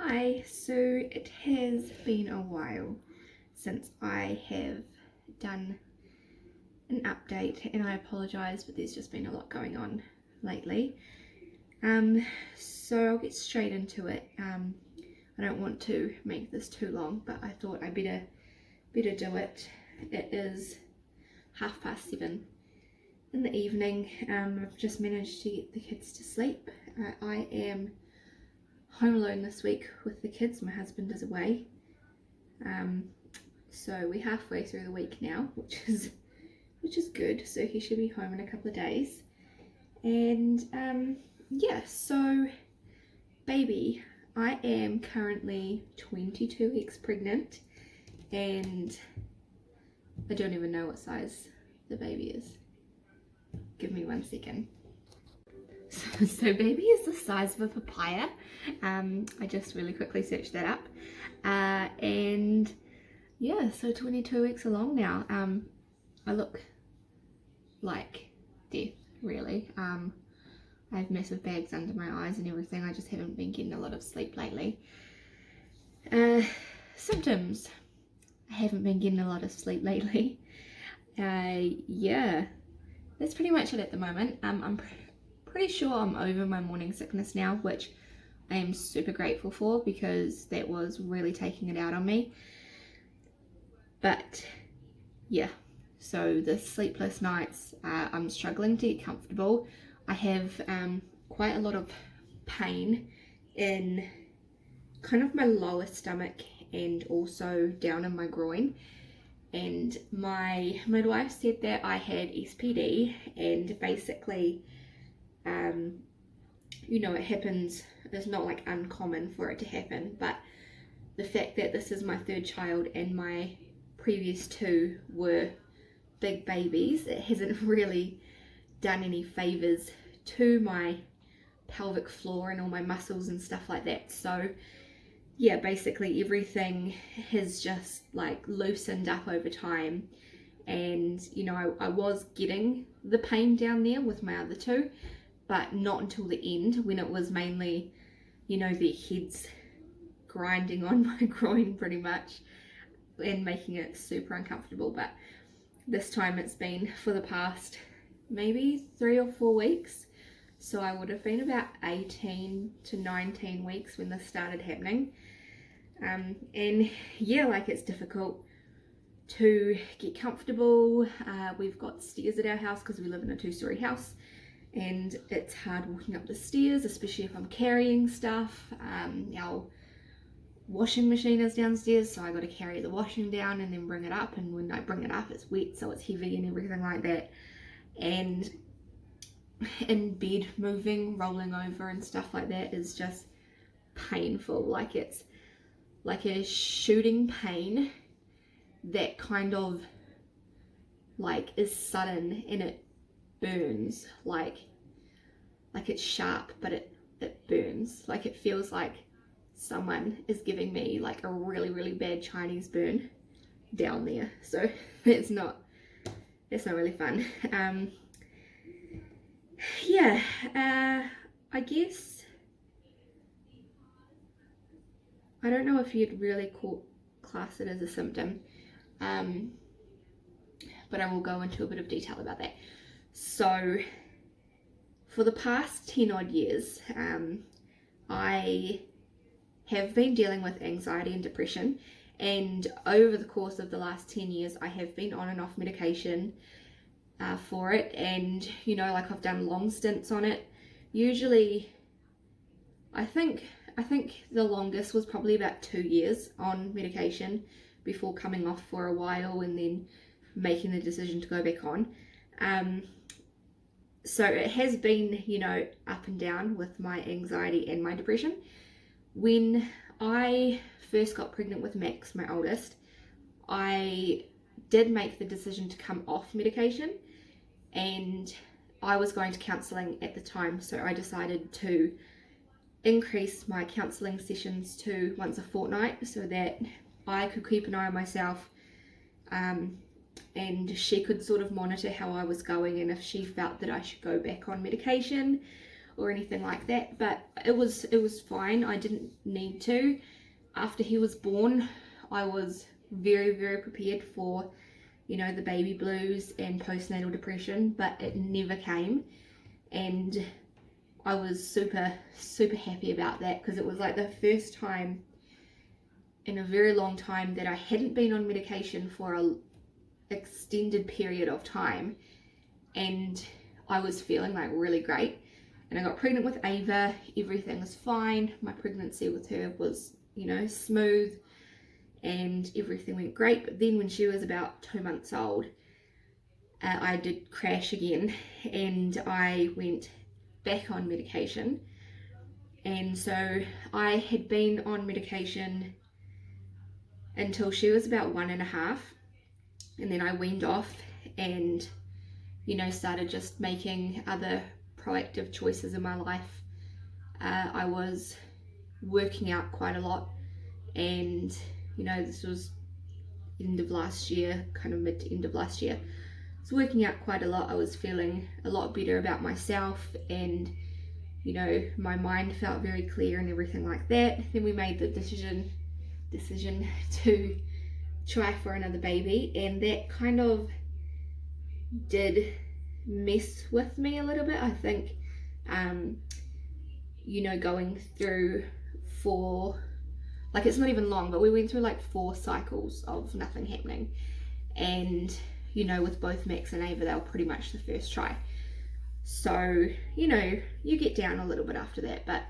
Hi, so it has been a while since I have done an update and I apologise, but there's just been a lot going on lately. So I'll get straight into it. I don't want to make this too long, but I thought I better do it. It is 7:30 in the evening. I've just managed to get the kids to sleep. I am home alone this week with the kids. My husband is away. So we're halfway through the week now, which is good. So he should be home in a couple of days. And yeah, so baby, I am currently 22 weeks pregnant, and I don't even know what size the baby is. Give me 1 second. So baby is the size of a papaya. I just really quickly searched that up. And yeah, so 22 weeks along now. I look like death, really. I have massive bags under my eyes and everything. I just haven't been getting a lot of sleep lately. Symptoms. I haven't been getting a lot of sleep lately. Yeah, that's pretty much it at the moment. I'm pretty sure I'm over my morning sickness now, which I am super grateful for because that was really taking it out on me. But yeah, so the sleepless nights, I'm struggling to get comfortable. I have quite a lot of pain in kind of my lower stomach and also down in my groin. And my midwife said that I had SPD, and basically you know, it happens. It's not like uncommon for it to happen, but the fact that this is my third child and my previous two were big babies, it hasn't really done any favors to my pelvic floor and all my muscles and stuff like that. So yeah, basically everything has just like loosened up over time. And you know, I was getting the pain down there with my other two, but not until the end, when it was mainly, you know, their heads grinding on my groin pretty much and making it super uncomfortable. But this time it's been for the past maybe 3 or 4 weeks. So I would have been about 18 to 19 weeks when this started happening. And yeah, like it's difficult to get comfortable. We've got stairs at our house because we live in a 2-story house, and it's hard walking up the stairs, especially if I'm carrying stuff. Our washing machine is downstairs, so I got to carry the washing down and then bring it up, and when I bring it up it's wet, so it's heavy and everything like that. And in bed, moving, rolling over and stuff like that is just painful. Like it's like a shooting pain that kind of like is sudden and it burns, like it's sharp, but it burns. Like it feels like someone is giving me like a really bad Chinese burn down there. So it's not really fun. Yeah, I guess I don't know if you'd really class it as a symptom, but I will go into a bit of detail about that. So for the past 10 odd years, I have been dealing with anxiety and depression, and over the course of the last 10 years I have been on and off medication for it. And you know, like I've done long stints on it. Usually I think the longest was probably about 2 years on medication before coming off for a while and then making the decision to go back on. So it has been, you know, up and down with my anxiety and my depression. When I first got pregnant with Max, my oldest, I did make the decision to come off medication, and I was going to counselling at the time, so I decided to increase my counselling sessions to once a fortnight so that I could keep an eye on myself, and she could sort of monitor how I was going, and if she felt that I should go back on medication or anything like that, but it was fine. I didn't need to. After he was born, I was very, very prepared for, you know, the baby blues and postnatal depression, but it never came. And I was super, super happy about that, because it was like the first time in a very long time that I hadn't been on medication for an extended period of time, and I was feeling like really great. And I got pregnant with Ava. Everything was fine. My pregnancy with her was, you know, smooth, and everything went great. But then when she was about 2 months old, I did crash again, and I went back on medication. And so I had been on medication until she was about 1.5, and then I weaned off and, you know, started just making other proactive choices in my life. I was working out quite a lot, and, you know, this was end of last year, kind of mid to end of last year. I was working out quite a lot. I was feeling a lot better about myself, and, you know, my mind felt very clear and everything like that. Then we made the decision to try for another baby, and that kind of did mess with me a little bit. I think, you know, going through 4, like, it's not even long, but we went through like 4 cycles of nothing happening. And, you know, with both Max and Ava, they were pretty much the first try. So, you know, you get down a little bit after that, but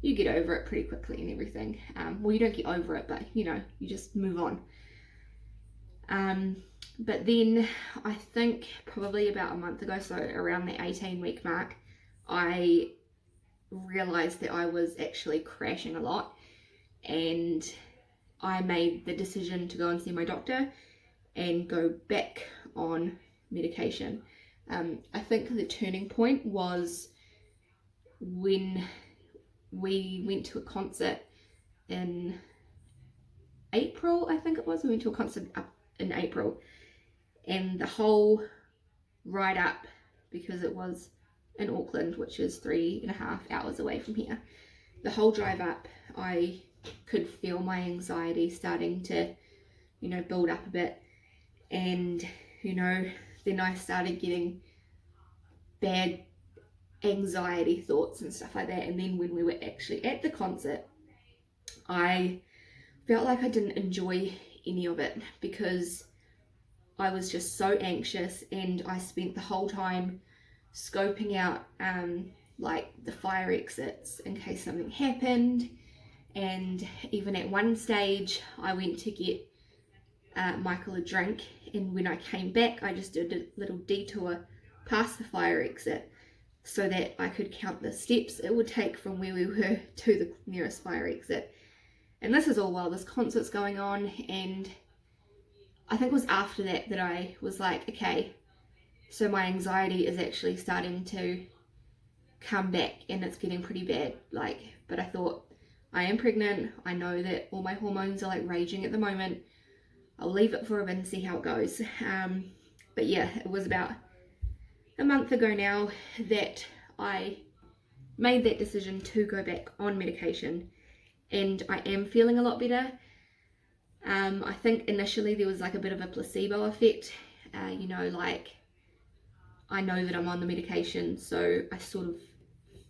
you get over it pretty quickly and everything. Well, you don't get over it, but, you know, you just move on. But then I think probably about a month ago, so around the 18-week mark, I realized that I was actually crashing a lot, and I made the decision to go and see my doctor and go back on medication. I think the turning point was when we went to a concert in April, I think it was. We went to a concert up in April, and the whole ride up, because it was in Auckland, which is 3.5 hours away from here, the whole drive up, I could feel my anxiety starting to, you know, build up a bit. And, you know, then I started getting bad anxiety thoughts and stuff like that. And then when we were actually at the concert, I felt like I didn't enjoy any of it, because I was just so anxious, and I spent the whole time scoping out like the fire exits in case something happened. And even at one stage I went to get Michael a drink, and when I came back I just did a little detour past the fire exit so that I could count the steps it would take from where we were to the nearest fire exit. And this is all while this concert's going on. And I think it was after that that I was like, okay, so my anxiety is actually starting to come back, and it's getting pretty bad. Like, but I thought, I am pregnant, I know that all my hormones are like raging at the moment, I'll leave it for a bit and see how it goes. But yeah, it was about a month ago now that I made that decision to go back on medication, and I am feeling a lot better. I think initially there was like a bit of a placebo effect, you know, like, I know that I'm on the medication, so I sort of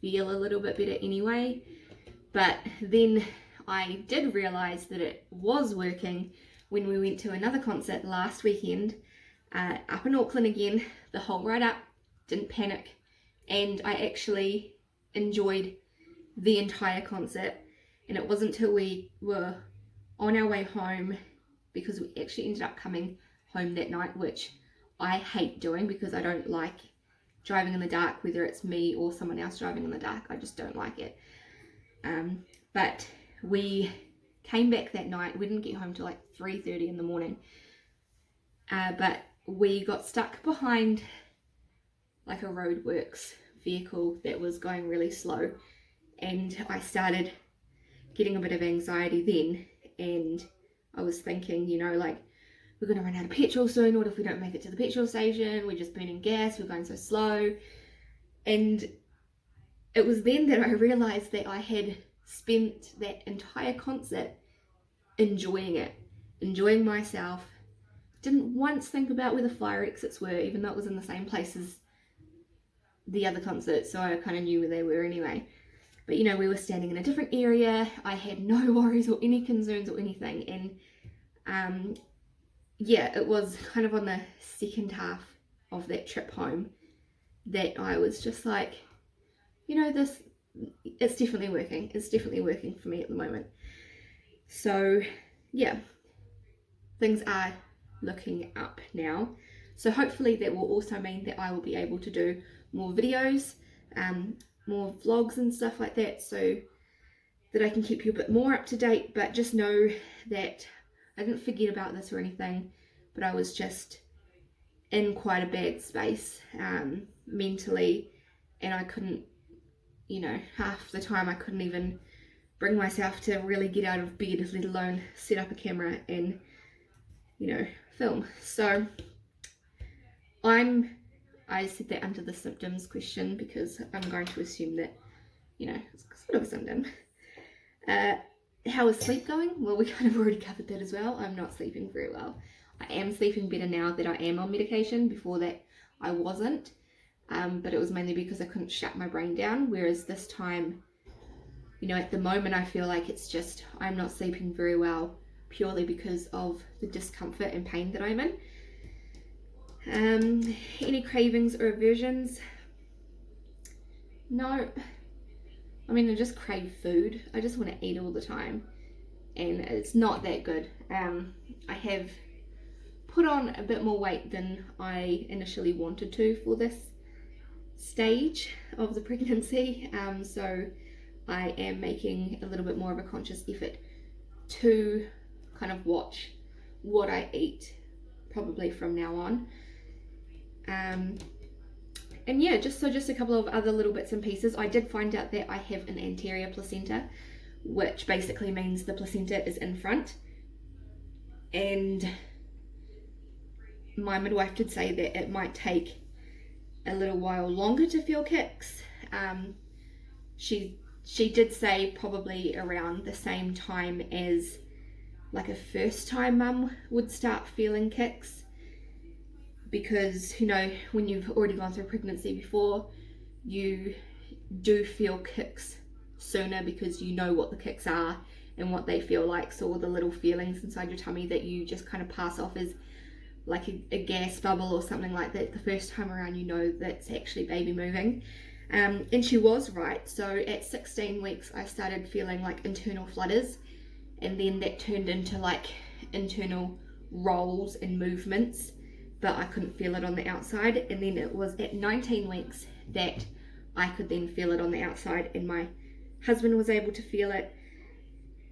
feel a little bit better anyway. But then I did realise that it was working when we went to another concert last weekend, up in Auckland again, the whole ride up, didn't panic, and I actually enjoyed the entire concert. And it wasn't until we were on our way home, because we actually ended up coming home that night, which I hate doing because I don't like driving in the dark, whether it's me or someone else driving in the dark. I just don't like it. But we came back that night. We didn't get home till like 3:30 in the morning. But we got stuck behind like a roadworks vehicle that was going really slow, and I started getting a bit of anxiety then. And I was thinking, you know, like, we're going to run out of petrol soon. What if we don't make it to the petrol station? We're just burning gas. We're going so slow. And it was then that I realised that I had spent that entire concert enjoying it, enjoying myself. Didn't once think about where the fire exits were, even though it was in the same place as the other concert, so I kind of knew where they were anyway. But we were standing in a different area. I had no worries or any concerns or anything, and yeah, it was kind of on the second half of that trip home that I was just like, this, it's definitely working. It's definitely working for me at the moment. So yeah, things are looking up now. So hopefully that will also mean that I will be able to do more videos, more vlogs and stuff like that, so that I can keep you a bit more up to date. But just know that I didn't forget about this or anything, but I was just in quite a bad space mentally, and I couldn't, half the time I couldn't even bring myself to really get out of bed, let alone set up a camera and film. So I said that under the symptoms question because I'm going to assume that it's sort of a symptom. How is sleep going? Well, we kind of already covered that as well. I'm not sleeping very well. I am sleeping better now that I am on medication. Before that I wasn't, but it was mainly because I couldn't shut my brain down, whereas this time, at the moment I feel like it's just I'm not sleeping very well purely because of the discomfort and pain that I'm in. Any cravings or aversions? No. I mean, I just crave food. I just want to eat all the time, and it's not that good. I have put on a bit more weight than I initially wanted to for this stage of the pregnancy, so I am making a little bit more of a conscious effort to kind of watch what I eat probably from now on. And yeah, just a couple of other little bits and pieces. I did find out that I have an anterior placenta, which basically means the placenta is in front, and my midwife did say that it might take a little while longer to feel kicks. She did say probably around the same time as like a first time mum would start feeling kicks, because when you've already gone through pregnancy before, you do feel kicks sooner because you know what the kicks are and what they feel like. So all the little feelings inside your tummy that you just kind of pass off as like a gas bubble or something like that, the first time around that's actually baby moving. And she was right. So at 16 weeks I started feeling like internal flutters, and then that turned into like internal rolls and movements, but I couldn't feel it on the outside. And then it was at 19 weeks that I could then feel it on the outside, and my husband was able to feel it,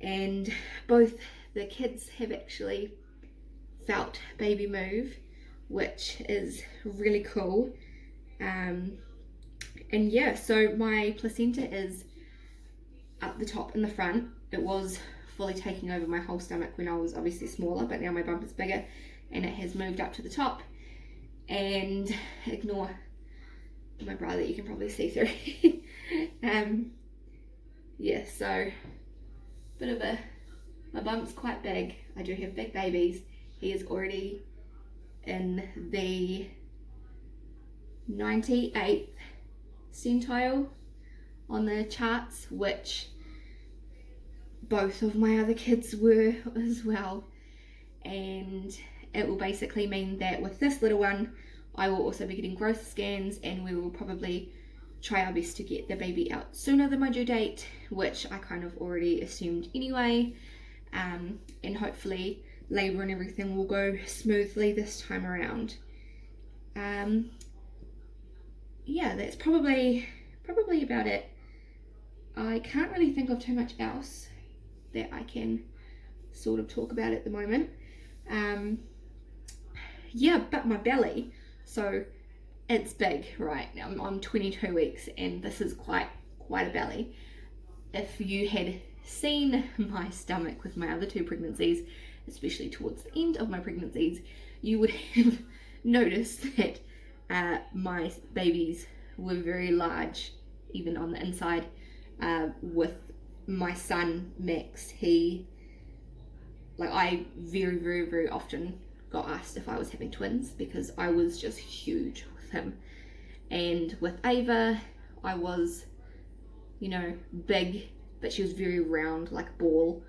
and both the kids have actually felt baby move, which is really cool. And yeah, so my placenta is up the top in the front. It was fully taking over my whole stomach when I was obviously smaller, but now my bump is bigger and it has moved up to the top. And ignore my bra that you can probably see through. Yeah, so my bump's quite big. I do have big babies. He is already in the 98th centile on the charts, which both of my other kids were as well. And it will basically mean that with this little one, I will also be getting growth scans, and we will probably try our best to get the baby out sooner than my due date, which I kind of already assumed anyway. And hopefully labour and everything will go smoothly this time around. Yeah, that's probably about it. I can't really think of too much else that I can sort of talk about at the moment. Yeah, but my belly, so it's big, right? I'm 22 weeks and this is quite a belly. If you had seen my stomach with my other two pregnancies, especially towards the end of my pregnancies, you would have noticed that my babies were very large even on the inside. With my son Max, he, like, I very, very, very often got asked if I was having twins because I was just huge with him. And with Ava, I was, you know, big, but she was very round, like a ball.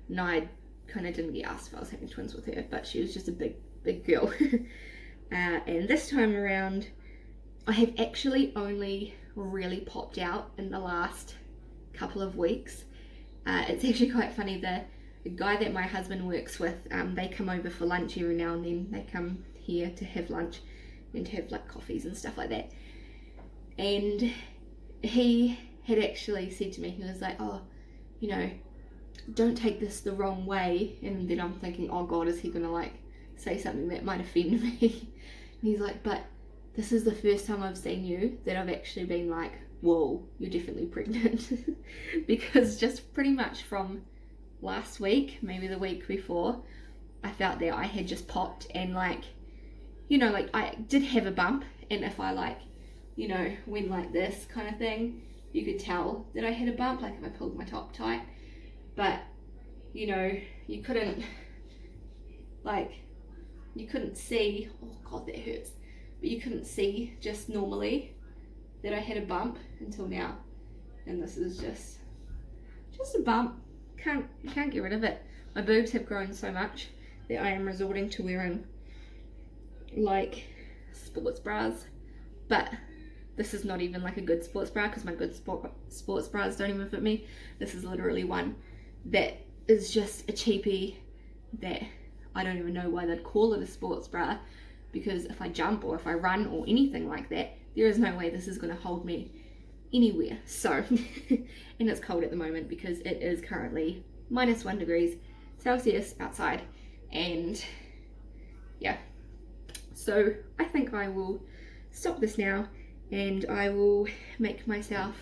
And I kind of didn't get asked if I was having twins with her, but she was just a big girl. And this time around, I have actually only really popped out in the last couple of weeks. It's actually quite funny. The guy that my husband works with, they come over for lunch every now and then. They come here to have lunch and to have like coffees and stuff like that. And he had actually said to me, he was like, oh, you know, don't take this the wrong way. And then I'm thinking, oh God, is he gonna like say something that might offend me? And he's like, but this is the first time I've seen you that I've actually been like, whoa, you're definitely pregnant. Because just pretty much from last week, maybe the week before, I felt that I had just popped, and like, you know, like I did have a bump, and if I like, you know, went like this kind of thing, you could tell that I had a bump, like if I pulled my top tight. But, you know, you couldn't see, oh God, that hurts, but you couldn't see just normally that I had a bump until now. And this is just a bump. Can't get rid of it. My boobs have grown so much that I am resorting to wearing like sports bras, but this is not even like a good sports bra, because my good sports bras don't even fit me. This is literally one that is just a cheapie that I don't even know why they'd call it a sports bra, because if I jump or if I run or anything like that, there is no way this is going to hold me anywhere. So, and it's cold at the moment because it is currently -1 degrees Celsius outside, and yeah, so I think I will stop this now and I will make myself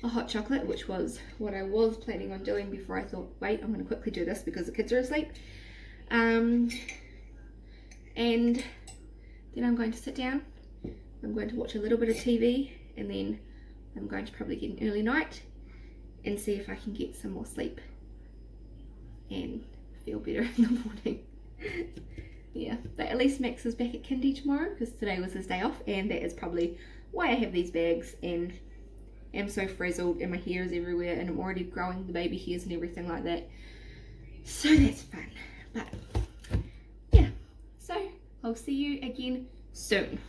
a hot chocolate, which was what I was planning on doing before I thought, wait, I'm going to quickly do this because the kids are asleep. And then I'm going to sit down, I'm going to watch a little bit of TV, and then I'm going to probably get an early night and see if I can get some more sleep and feel better in the morning. Yeah, but at least Max is back at kindy tomorrow because today was his day off, and that is probably why I have these bags and am so frazzled and my hair is everywhere and I'm already growing the baby hairs and everything like that. So that's fun. But yeah, so I'll see you again soon.